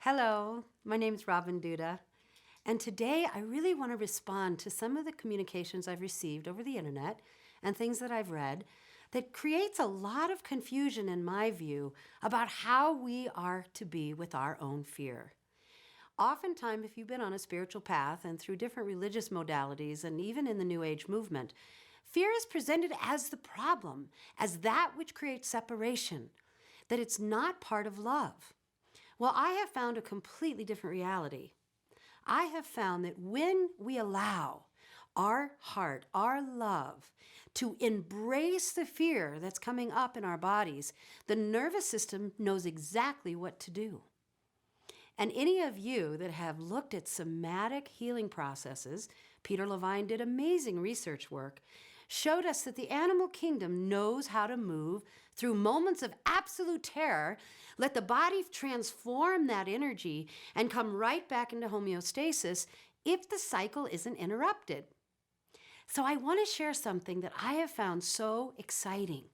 Hello, my name's Robin Duda, and today I really want to respond to some of the communications I've received over the internet and things that I've read that creates a lot of confusion in my view about how we are to be with our own fear. Oftentimes, if you've been on a spiritual path and through different religious modalities and even in the New Age movement, fear is presented as the problem, as that which creates separation, that it's not part of love. Well, I have found a completely different reality. I have found that when we allow our heart, our love, to embrace the fear that's coming up in our bodies, the nervous system knows exactly what to do. And any of you that have looked at somatic healing processes, Peter Levine did amazing research work, showed us that the animal kingdom knows how to move through moments of absolute terror, let the body transform that energy and come right back into homeostasis if the cycle isn't interrupted. So I want to share something that I have found so exciting.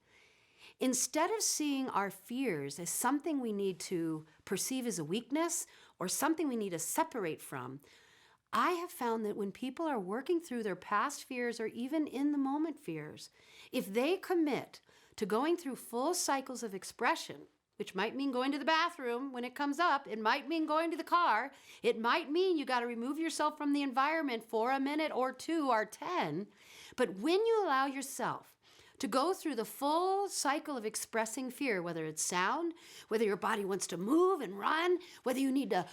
Instead of seeing our fears as something we need to perceive as a weakness or something we need to separate from, I have found that when people are working through their past fears or even in the moment fears, if they commit to going through full cycles of expression, which might mean going to the bathroom when it comes up, it might mean going to the car, it might mean you got to remove yourself from the environment for a minute or two or 10, but when you allow yourself to go through the full cycle of expressing fear, whether it's sound, whether your body wants to move and run, whether you need to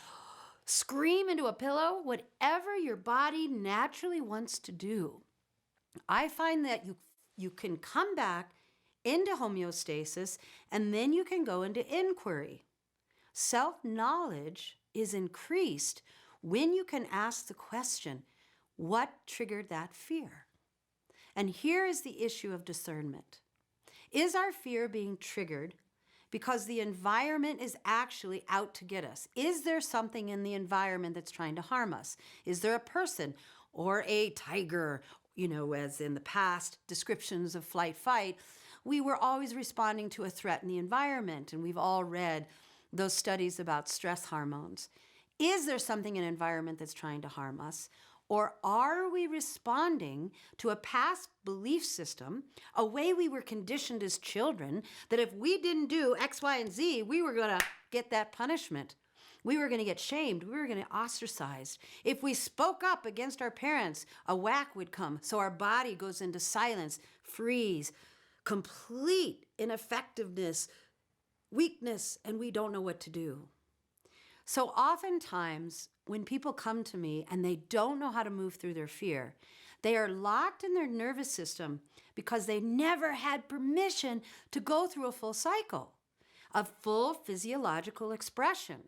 scream into a pillow, whatever your body naturally wants to do, I find that you can come back into homeostasis and then you can go into inquiry. Self-knowledge is increased when you can ask the question, what triggered that fear? And here is the issue of discernment. Is our fear being triggered because the environment is actually out to get us? Is there something in the environment that's trying to harm us? Is there a person or a tiger? As in the past descriptions of flight, fight, we were always responding to a threat in the environment, and we've all read those studies about stress hormones. Is there something in an environment that's trying to harm us? Or are we responding to a past belief system, a way we were conditioned as children, that if we didn't do X, Y, and Z, we were going to get that punishment? We were going to get shamed. We were going to get ostracized. If we spoke up against our parents, a whack would come. So our body goes into silence, freeze, complete ineffectiveness, weakness, and we don't know what to do. So oftentimes, when people come to me and they don't know how to move through their fear, they are locked in their nervous system because they never had permission to go through a full cycle of full physiological expression.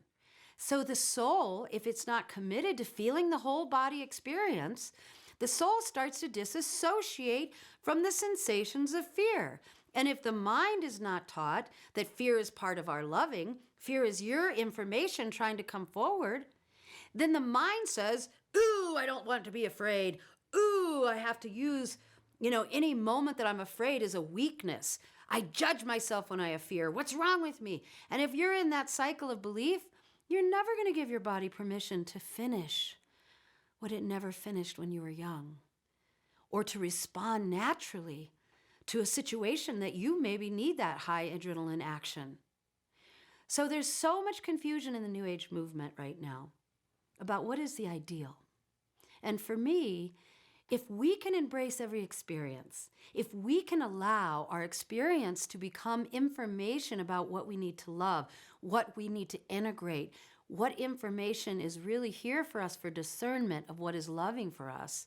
So the soul, if it's not committed to feeling the whole body experience, the soul starts to disassociate from the sensations of fear. And if the mind is not taught that fear is part of our loving, fear is your information trying to come forward, then the mind says, ooh, I don't want to be afraid. Ooh, I have to use, any moment that I'm afraid is a weakness. I judge myself when I have fear. What's wrong with me? And if you're in that cycle of belief, you're never going to give your body permission to finish what it never finished when you were young, or to respond naturally to a situation that you maybe need that high adrenaline action. So there's so much confusion in the New Age movement right now about what is the ideal. And for me, if we can embrace every experience, if we can allow our experience to become information about what we need to love, what we need to integrate, what information is really here for us for discernment of what is loving for us,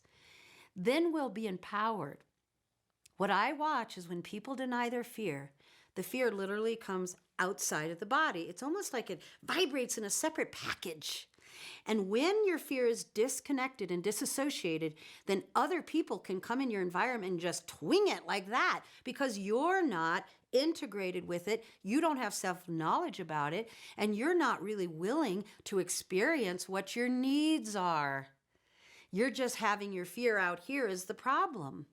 then we'll be empowered. What I watch is when people deny their fear, the fear literally comes outside of the body. It's almost like it vibrates in a separate package. And when your fear is disconnected and disassociated, then other people can come in your environment and just twing it like that because you're not integrated with it, you don't have self-knowledge about it, and you're not really willing to experience what your needs are. You're just having your fear out here is the problem.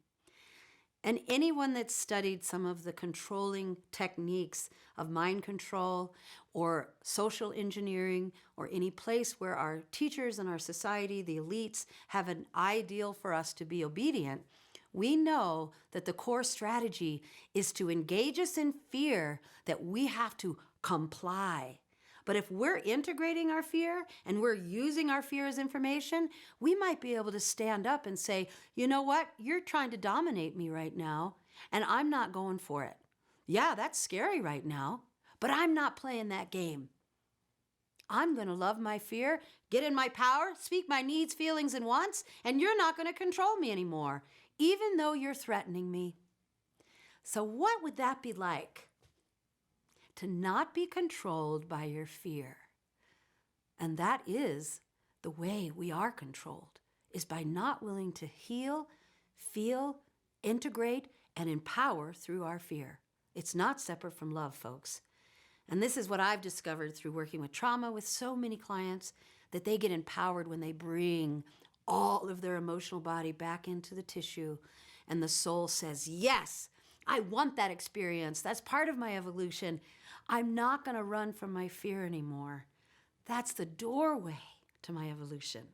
And anyone that's studied some of the controlling techniques of mind control or social engineering or any place where our teachers and our society, the elites, have an ideal for us to be obedient, we know that the core strategy is to engage us in fear that we have to comply. But if we're integrating our fear and we're using our fear as information, we might be able to stand up and say, you know what? You're trying to dominate me right now, and I'm not going for it. Yeah, that's scary right now, but I'm not playing that game. I'm going to love my fear, get in my power, speak my needs, feelings, and wants, and you're not going to control me anymore, even though you're threatening me. So what would that be like? To not be controlled by your fear. And that is the way we are controlled, is by not willing to heal, feel, integrate, and empower through our fear. It's not separate from love, folks. And this is what I've discovered through working with trauma with so many clients, that they get empowered when they bring all of their emotional body back into the tissue, and the soul says, yes, I want that experience. That's part of my evolution. I'm not going to run from my fear anymore. That's the doorway to my evolution.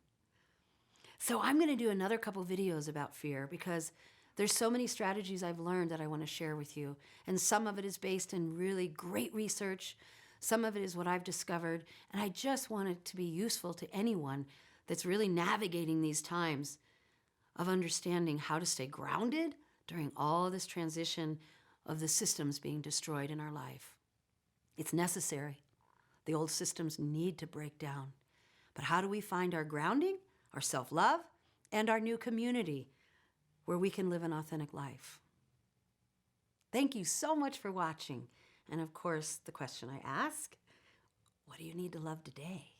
So I'm going to do another couple videos about fear, because there's so many strategies I've learned that I want to share with you. And some of it is based in really great research. Some of it is what I've discovered. And I just want it to be useful to anyone that's really navigating these times of understanding how to stay grounded during all this transition of the systems being destroyed in our life. It's necessary. The old systems need to break down. But how do we find our grounding, our self-love, and our new community where we can live an authentic life? Thank you so much for watching. And of course, the question I ask, what do you need to love today?